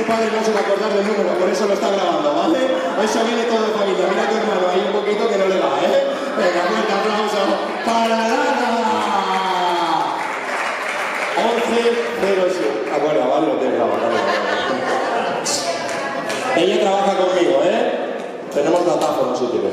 su padre no se va a acordar del número, por eso lo está grabando, ¿vale? Eso viene todo de familia. Mira a tu hermano, hay un poquito que no le va, ¿eh? Venga, fuerte aplauso para Lara. 11:07. Acuerda, vale, lo tienes grabado. Ella trabaja conmigo, ¿eh? Tenemos datáfonos útiles.